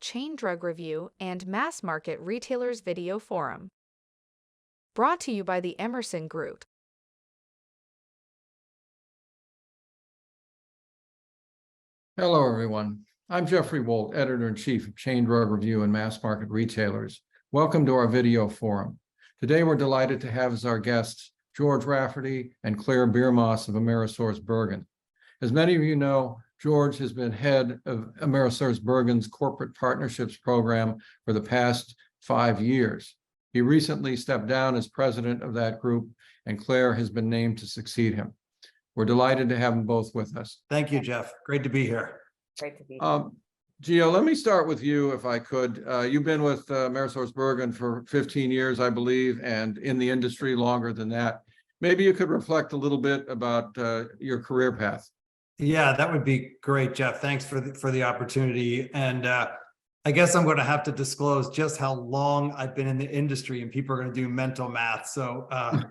Chain Drug Review and Mass Market Retailers Video Forum. Brought to you by the Emerson Group. Hello, everyone. I'm Jeffrey Wolt, Editor-in-Chief of Chain Drug Review and Mass Market Retailers. Welcome to our video forum. Today, we're delighted to have as our guests George Rafferty and Claire Biermaas of AmerisourceBergen. As many of you know, George has been head of AmerisourceBergen's corporate partnerships program for the past 5 years. He recently stepped down as president of that group, and Claire has been named to succeed him. We're delighted to have them both with us. Thank you, Jeff. Great to be here. Great to be here. Gio, let me start with you, if I could. You've been with AmerisourceBergen for 15 years, I believe, and in the industry longer than that. Maybe you could reflect a little bit about your career path. Yeah, that would be great, Jeff. Thanks for the opportunity. And I guess I'm going to have to disclose just how long I've been in the industry, and people are going to do mental math. So I've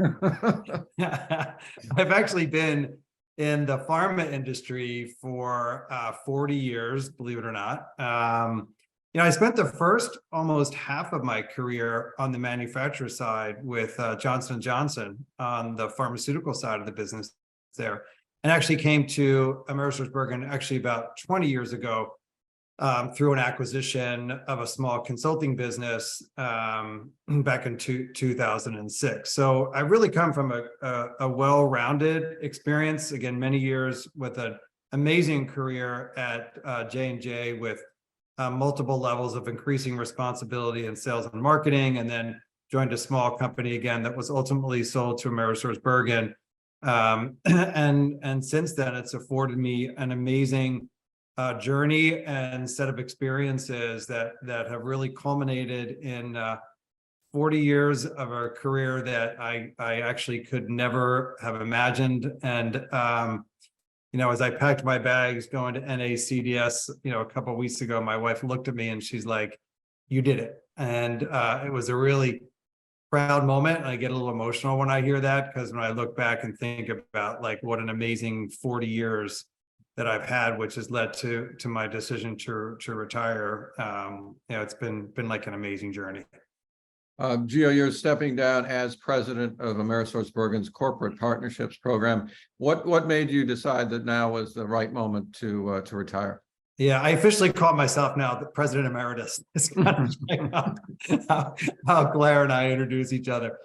actually been in the pharma industry for 40 years, believe it or not. I spent the first almost half of my career on the manufacturer side with Johnson & Johnson on the pharmaceutical side of the business there, and actually came to AmerisourceBergen actually about 20 years ago through an acquisition of a small consulting business back in 2006. So I really come from a well-rounded experience, again, many years with an amazing career at J&J with multiple levels of increasing responsibility in sales and marketing, and then joined a small company again that was ultimately sold to AmerisourceBergen. And since then, it's afforded me an amazing journey and set of experiences that have really culminated in 40 years of a career that I actually could never have imagined. And as I packed my bags going to NACDS, a couple of weeks ago, my wife looked at me and she's like, "You did it." And it was a really proud moment. And I get a little emotional when I hear that, because when I look back and think about like what an amazing 40 years that I've had, which has led to my decision to retire. It's been like an amazing journey. Gio, you're stepping down as president of AmerisourceBergen's corporate partnerships program. What made you decide that now was the right moment to retire? Yeah, I officially call myself now the president emeritus. It's kind of how Claire and I introduce each other.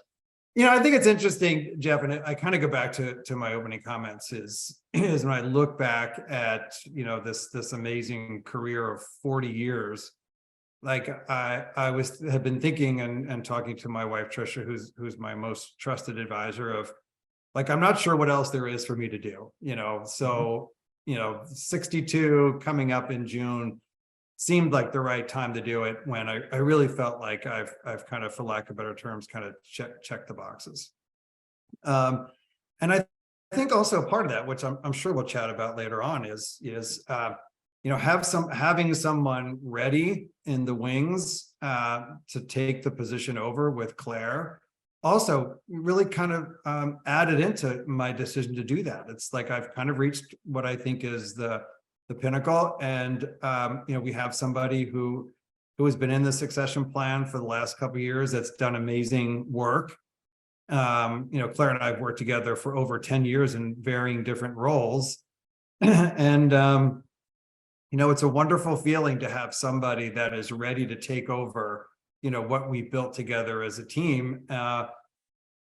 I think it's interesting, Jeff, and I kind of go back to my opening comments is when I look back at, this amazing career of 40 years, like I had been thinking and talking to my wife, Trisha, who's my most trusted advisor, of like, I'm not sure what else there is for me to do, so, 62 coming up in June seemed like the right time to do it, when I really felt like I've kind of, for lack of better terms, kind of checked the boxes. And I think also part of that, which I'm sure we'll chat about later on, is having someone ready in the wings to take the position over with Claire also really kind of added into my decision to do that. It's like I've kind of reached what I think is the pinnacle, and we have somebody who has been in the succession plan for the last couple of years that's done amazing work. Claire and I have worked together for over 10 years in varying different roles, and it's a wonderful feeling to have somebody that is ready to take over what we built together as a team.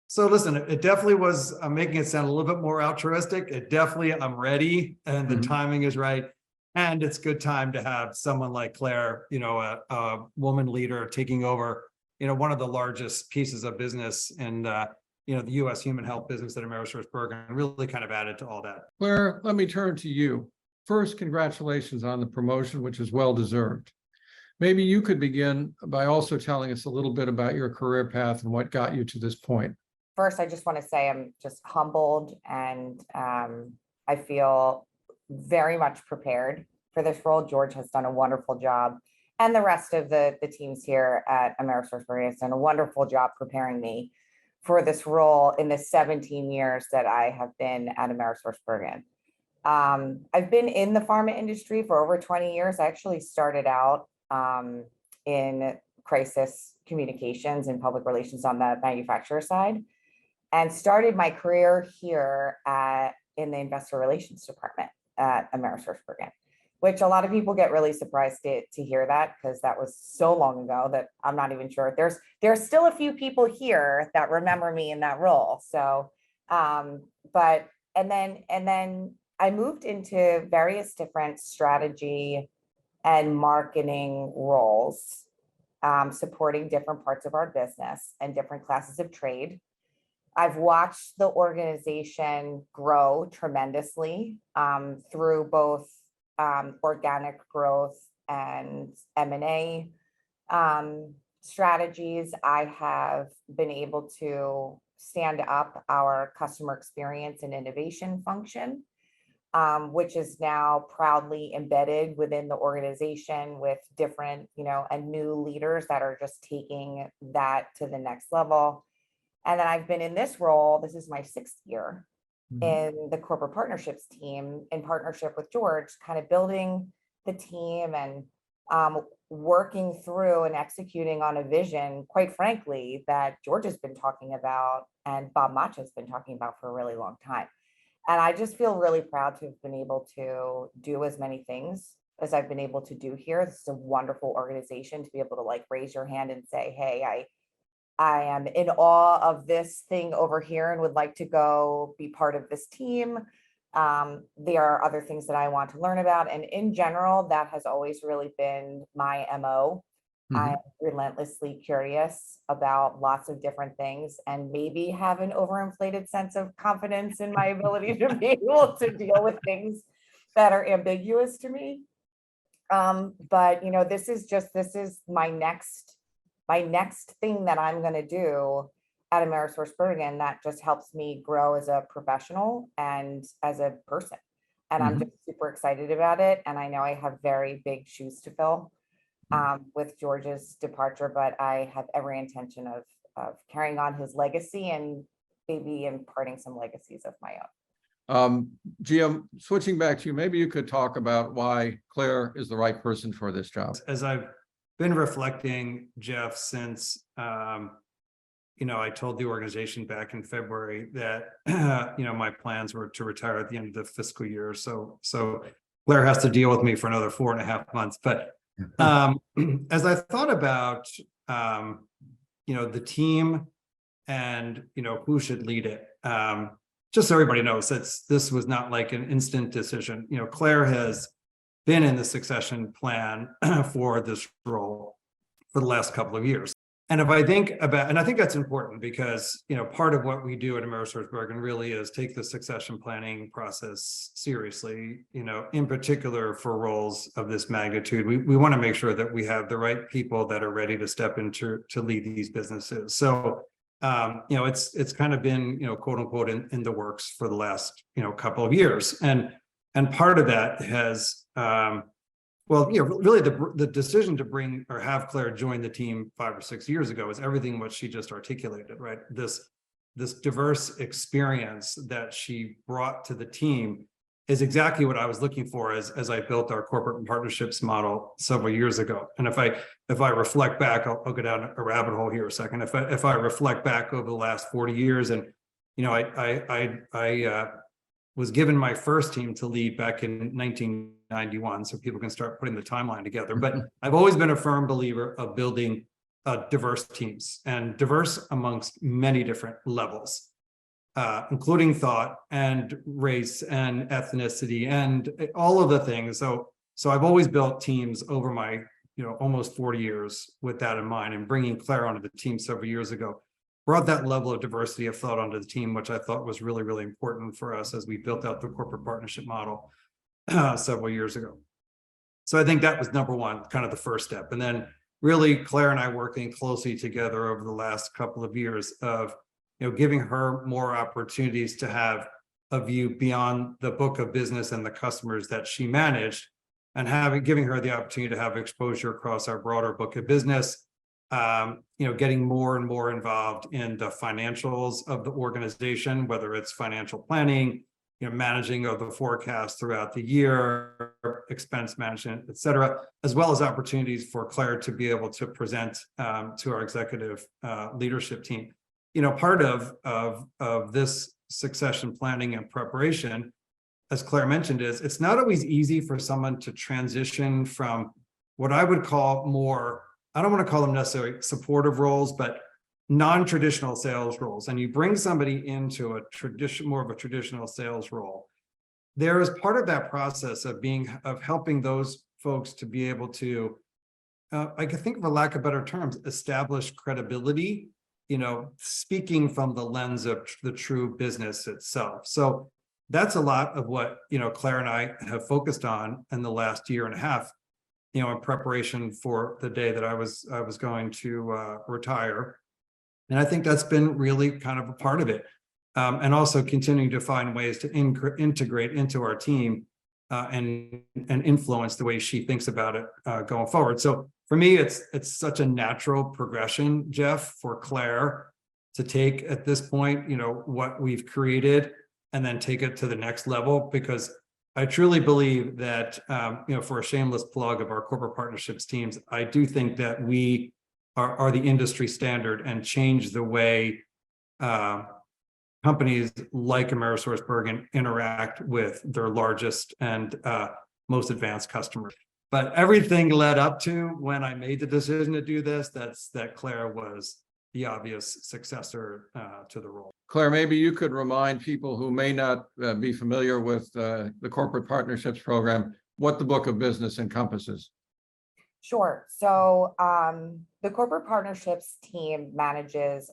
So listen, it definitely was, I'm making it sound a little bit more altruistic. It definitely, I'm ready, and the timing is right. And it's good time to have someone like Claire, a woman leader taking over, one of the largest pieces of business in, the U.S. human health business at AmerisourceBergen, really kind of added to all that. Claire, let me turn to you. First, congratulations on the promotion, which is well-deserved. Maybe you could begin by also telling us a little bit about your career path and what got you to this point. First, I just want to say I'm just humbled, and I feel very much prepared for this role. George has done a wonderful job, and the rest of the teams here at AmerisourceBergen has done a wonderful job preparing me for this role in the 17 years that I have been at AmerisourceBergen. I've been in the pharma industry for over 20 years. I actually started out in crisis communications and public relations on the manufacturer side, and started my career here in the investor relations department at AmerisourceBergen, which a lot of people get really surprised to hear that, because that was so long ago that I'm not even sure. There's still a few people here that remember me in that role. So, but and then I moved into various different strategy and marketing roles, supporting different parts of our business and different classes of trade. I've watched the organization grow tremendously through both organic growth and M&A strategies. I have been able to stand up our customer experience and innovation function, which is now proudly embedded within the organization with different, and new leaders that are just taking that to the next level. And then I've been in this role, this is my 6th year in the corporate partnerships team, in partnership with George, kind of building the team and working through and executing on a vision, quite frankly, that George has been talking about and Bob Mach has been talking about for a really long time. And I just feel really proud to have been able to do as many things as I've been able to do here. This is a wonderful organization to be able to raise your hand and say, hey, I am in awe of this thing over here and would like to go be part of this team. There are other things that I want to learn about. And in general, that has always really been my MO. I'm relentlessly curious about lots of different things and maybe have an overinflated sense of confidence in my ability to be able to deal with things that are ambiguous to me. But this is my next thing that I'm going to do at AmerisourceBergen that just helps me grow as a professional and as a person. And I'm just super excited about it. And I know I have very big shoes to fill with George's departure, but I have every intention of carrying on his legacy and maybe imparting some legacies of my own. Gia, switching back to you, maybe you could talk about why Claire is the right person for this job. As I've been reflecting, Jeff, since I told the organization back in February that my plans were to retire at the end of the fiscal year. So Claire has to deal with me for another 4.5 months. But as I thought about the team and who should lead it, just so everybody knows, this was not like an instant decision. Claire has been in the succession plan for this role for the last couple of years. And if I think about, and I think that's important because, part of what we do at AmerisourceBergen really is take the succession planning process seriously, in particular for roles of this magnitude. We want to make sure that we have the right people that are ready to step into to lead these businesses. So, it's kind of been, quote unquote, in the works for the last, couple of years. And part of that has, really the decision to bring or have Claire join the team 5 or 6 years ago is everything what she just articulated, right? This diverse experience that she brought to the team is exactly what I was looking for as I built our corporate partnerships model several years ago. And if I reflect back, I'll go down a rabbit hole here a second. If I reflect back over the last 40 years, and I was given my first team to lead back in 1991, so people can start putting the timeline together. But I've always been a firm believer of building diverse teams, and diverse amongst many different levels, including thought and race and ethnicity and all of the things. So I've always built teams over my almost 40 years with that in mind, and bringing Claire onto the team several years ago brought that level of diversity of thought onto the team, which I thought was really, really important for us as we built out the corporate partnership model several years ago. So I think that was number one, kind of the first step. And then really Claire and I working closely together over the last couple of years of, giving her more opportunities to have a view beyond the book of business and the customers that she managed, and giving her the opportunity to have exposure across our broader book of business. Getting more and more involved in the financials of the organization, whether it's financial planning, managing of the forecast throughout the year, expense management, et cetera, as well as opportunities for Claire to be able to present to our executive leadership team. Part of this succession planning and preparation, as Claire mentioned, is it's not always easy for someone to transition from what I would call more, I don't want to call them necessarily supportive roles, but non-traditional sales roles. And you bring somebody into a more of a traditional sales role. There is part of that process of helping those folks to be able to, I can think, for lack of better terms, establish credibility, speaking from the lens of the true business itself. So that's a lot of what, Claire and I have focused on in the last year and a half, in preparation for the day that I was going to retire. And I think that's been really kind of a part of it. And also continuing to find ways to integrate into our team and influence the way she thinks about it going forward. So for me, it's such a natural progression, Jeff, for Claire to take at this point, what we've created and then take it to the next level, because I truly believe that, for a shameless plug of our corporate partnerships teams, I do think that we are the industry standard and change the way companies like AmerisourceBergen interact with their largest and most advanced customers. But everything led up to when I made the decision to do this, that Claire was the obvious successor to the role. Claire, maybe you could remind people who may not be familiar with the corporate partnerships program, what the book of business encompasses. Sure. So the corporate partnerships team manages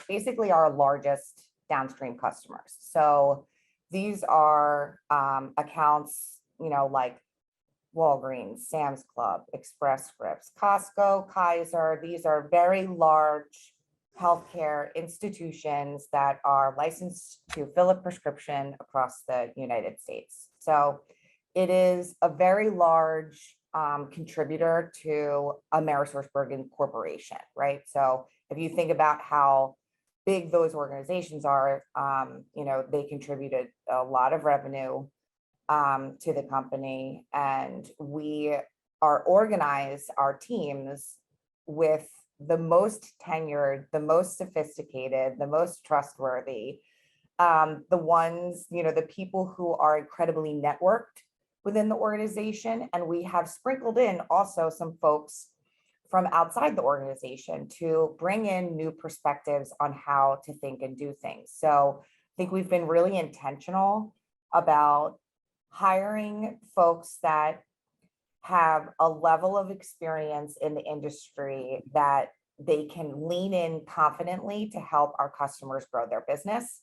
basically our largest downstream customers. So these are accounts, like Walgreens, Sam's Club, Express Scripts, Costco, Kaiser. These are very large healthcare institutions that are licensed to fill a prescription across the United States. So it is a very large contributor to AmerisourceBergen Corporation, right? So if you think about how big those organizations are, they contributed a lot of revenue to the company, and we are organized, our teams, with the most tenured, the most sophisticated, the most trustworthy, the ones, the people who are incredibly networked within the organization. And we have sprinkled in also some folks from outside the organization to bring in new perspectives on how to think and do things. So I think we've been really intentional about hiring folks that have a level of experience in the industry that they can lean in confidently to help our customers grow their business,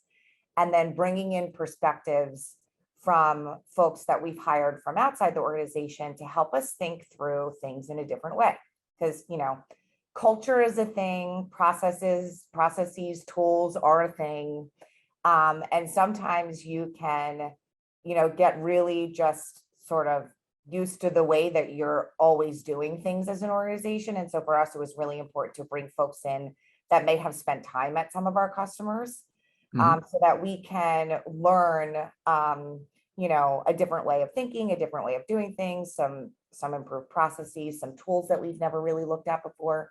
and then bringing in perspectives from folks that we've hired from outside the organization to help us think through things in a different way. Because, culture is a thing, processes, tools are a thing. And sometimes you can, get really just sort of used to the way that you're always doing things as an organization. And so for us, it was really important to bring folks in that may have spent time at some of our customers, so that we can learn, a different way of thinking, a different way of doing things, some improved processes, some tools that we've never really looked at before.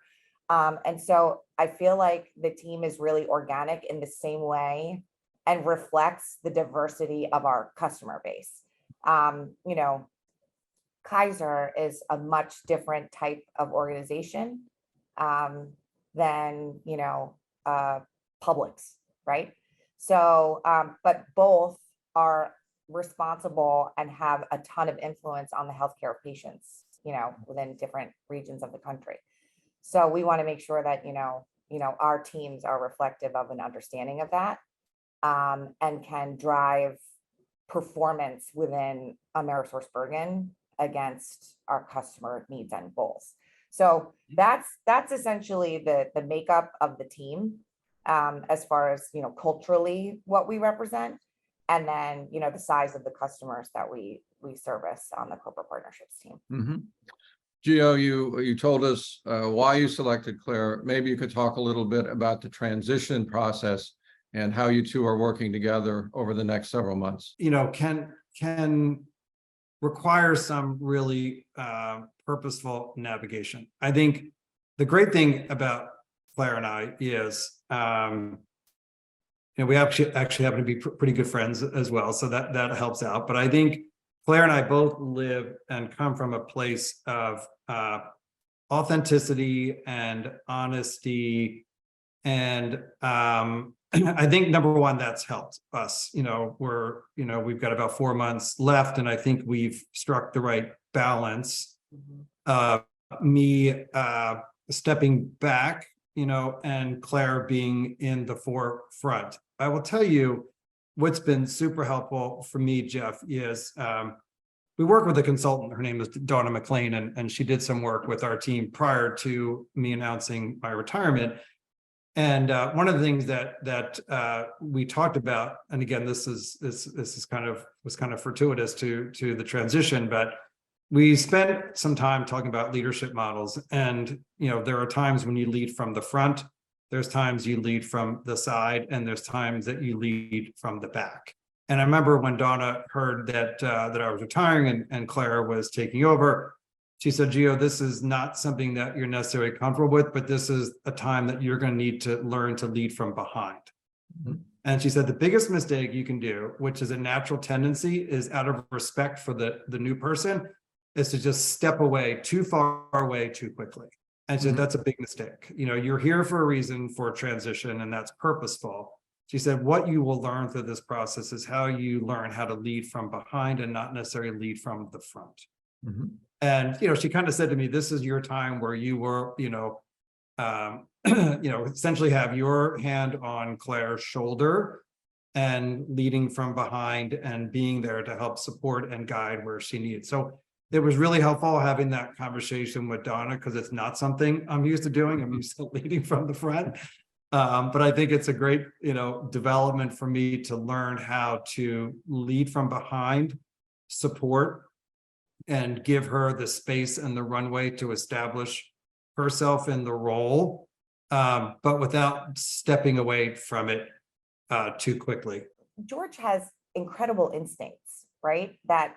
And so I feel like the team is really organic in the same way and reflects the diversity of our customer base. Kaiser is a much different type of organization than, Publix, right? So, but both are responsible and have a ton of influence on the healthcare of patients, within different regions of the country. So we want to make sure that, our teams are reflective of an understanding of that, and can drive performance within AmerisourceBergen against our customer needs and goals. So that's essentially the makeup of the team, as far as, culturally what we represent, and then, the size of the customers that we service on the corporate partnerships team. Mm-hmm. Gio, you told us why you selected Claire. Maybe you could talk a little bit about the transition process and how you two are working together over the next several months. You know, can require some really purposeful navigation. I think the great thing about Claire and I is, we actually happen to be pretty good friends as well, so that helps out. But I think Claire and I both live and come from a place of authenticity and honesty, and I think number one, that's helped us. We've got about 4 months left, and I think we've struck the right balance. Me stepping back, and Claire being in the forefront. I will tell you what's been super helpful for me, Jeff, is we work with a consultant. Her name is Donna McLean, and she did some work with our team prior to me announcing my retirement. And one of the things that we talked about, and again, this was kind of fortuitous to the transition, but we spent some time talking about leadership models. And there are times when you lead from the front, there's times you lead from the side, and there's times that you lead from the back. And I remember when Donna heard that I was retiring and Claire was taking over, she said, Gio, this is not something that you're necessarily comfortable with, but this is a time that you're going to need to learn to lead from behind. Mm-hmm. And she said, the biggest mistake you can do, which is a natural tendency, is out of respect for the new person, is to just step away too far away too quickly. And so that's a big mistake. You're here for a reason, for a transition, and that's purposeful. She said, what you will learn through this process is how you learn how to lead from behind and not necessarily lead from the front. Mm-hmm. And, she kind of said to me, this is your time where you were, essentially have your hand on Claire's shoulder and leading from behind and being there to help support and guide where she needs. So it was really helpful having that conversation with Donna, because it's not something I'm used to doing. I'm used to leading from the front. But I think it's a great, development for me to learn how to lead from behind, support, and give her the space and the runway to establish herself in the role, but without stepping away from it too quickly. George has incredible instincts, right? That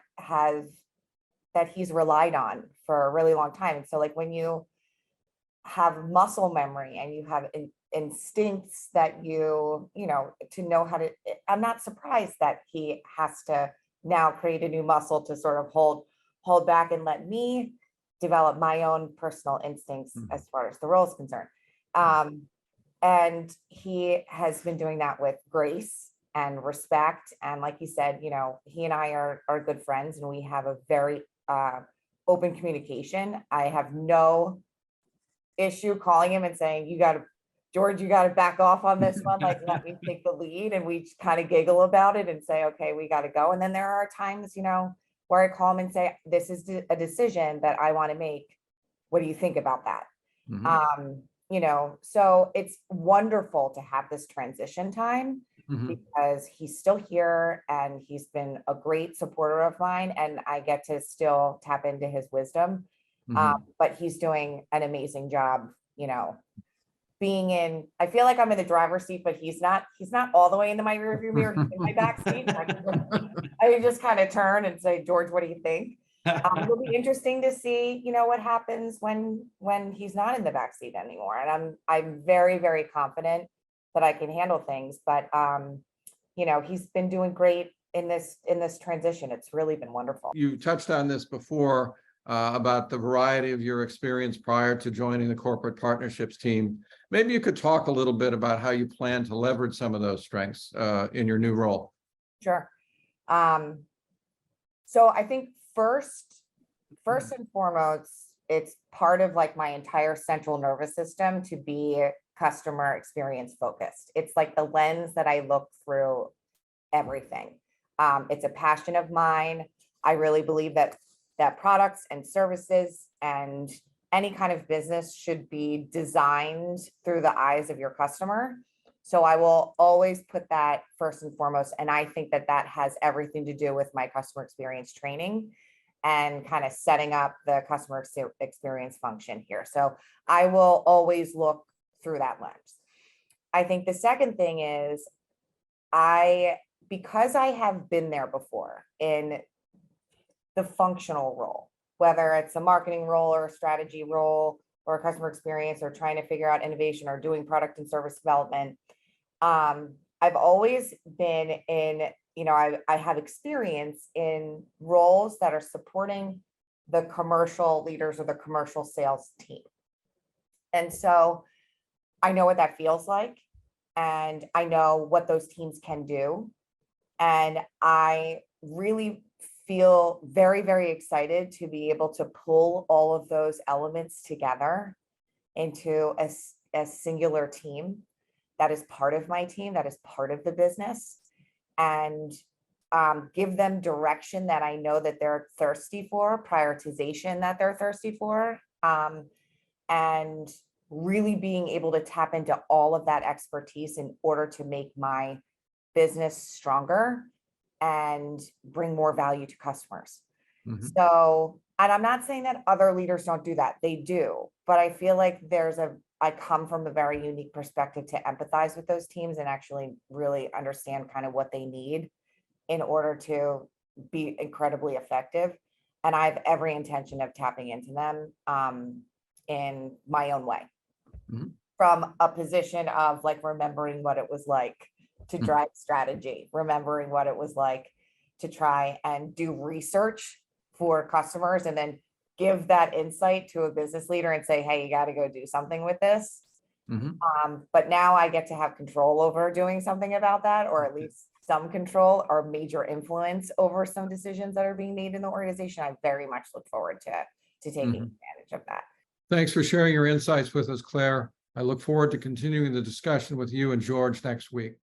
he's relied on for a really long time. And so like when you have muscle memory and you have instincts that to know how to, I'm not surprised that he has to now create a new muscle to sort of hold back and let me develop my own personal instincts as far as the role is concerned. And he has been doing that with grace and respect. And like you said, he and I are good friends, and we have a very open communication. I have no issue calling him and saying, George, you got to back off on this one. Like, let me take the lead. And we kind of giggle about it and say, okay, we got to go. And then there are times, where I call him and say, this is a decision that I want to make. What do you think about that? Mm-hmm. So it's wonderful to have this transition time, because he's still here and he's been a great supporter of mine, and I get to still tap into his wisdom. But he's doing an amazing job, I feel like I'm in the driver's seat, but he's not all the way into my rearview mirror. He's in my back seat. I can just kind of turn and say, George, what do you think? It'll be interesting to see, what happens when he's not in the back seat anymore. And I'm very, very confident that I can handle things, but he's been doing great in this transition. It's really been wonderful. You touched on this before about the variety of your experience prior to joining the corporate partnerships team. Maybe you could talk a little bit about how you plan to leverage some of those strengths in your new role. Sure. So I think first and foremost, it's part of like my entire central nervous system to be customer experience focused. It's like the lens that I look through everything. It's a passion of mine. I really believe that products and services and any kind of business should be designed through the eyes of your customer. So I will always put that first and foremost. And I think that has everything to do with my customer experience training and kind of setting up the customer experience function here. So I will always look through that lens. I think the second thing is because I have been there before in the functional role, whether it's a marketing role or a strategy role or a customer experience or trying to figure out innovation or doing product and service development. I've always been in, I have experience in roles that are supporting the commercial leaders or the commercial sales team. And so I know what that feels like, and I know what those teams can do. And I really feel very, very excited to be able to pull all of those elements together into a singular team that is part of my team, that is part of the business, and give them direction that I know that they're thirsty for, prioritization that they're thirsty for, and really being able to tap into all of that expertise in order to make my business stronger and bring more value to customers. Mhm. So, and I'm not saying that other leaders don't do that, they do, but I feel like I come from a very unique perspective to empathize with those teams and actually really understand kind of what they need in order to be incredibly effective. And I have every intention of tapping into them in my own way. Mhm. From a position of like remembering what it was like to Mhm. drive strategy, remembering what it was like to try and do research for customers and then give that insight to a business leader and say, hey, you got to go do something with this. Mhm. But now I get to have control over doing something about that, or at least some control or major influence over some decisions that are being made in the organization. I very much look forward to taking advantage of that. Thanks for sharing your insights with us, Claire. I look forward to continuing the discussion with you and George next week.